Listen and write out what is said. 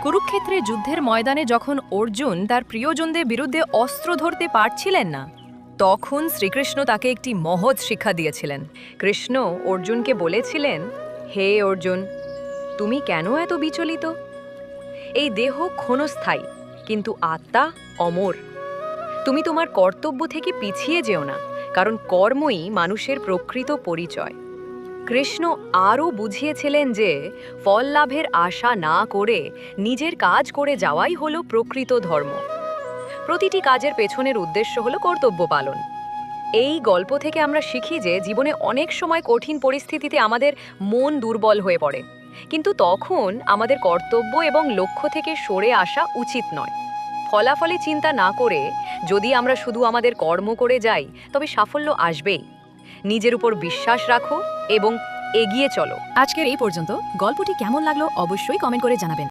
কুরুক্ষেত্রে যুদ্ধের ময়দানে যখন অর্জুন তার প্রিয়জনদের বিরুদ্ধে অস্ত্র ধরতে পারছিলেন না, তখন শ্রীকৃষ্ণ তাকে একটি মহৎ শিক্ষা দিয়েছিলেন। কৃষ্ণ অর্জুনকে বলেছিলেন, হে অর্জুন, তুমি কেন এত বিচলিত? এই দেহ ক্ষণস্থায়ী, কিন্তু আত্মা অমর। তুমি তোমার কর্তব্য থেকে পিছিয়ে যেও না, কারণ কর্মই মানুষের প্রকৃত পরিচয়। কৃষ্ণ আরও বুঝিয়েছিলেন যে ফল লাভের আশা না করে নিজের কাজ করে যাওয়াই হলো প্রকৃত ধর্ম। প্রতিটি কাজের পেছনের উদ্দেশ্য হলো কর্তব্য পালন। এই গল্প থেকে আমরা শিখি যে জীবনে অনেক সময় কঠিন পরিস্থিতিতে আমাদের মন দুর্বল হয়ে পড়ে, কিন্তু তখন আমাদের কর্তব্য এবং লক্ষ্য থেকে সরে আসা উচিত নয়। ফলাফলে চিন্তা না করে যদি আমরা শুধু আমাদের কর্ম করে যাই, তবে সাফল্য আসবেই। নিজের উপর বিশ্বাস রাখো এবং এগিয়ে চলো। আজকের এই পর্যন্ত গল্পটি কেমন লাগলো অবশ্যই কমেন্ট করে জানাবেন।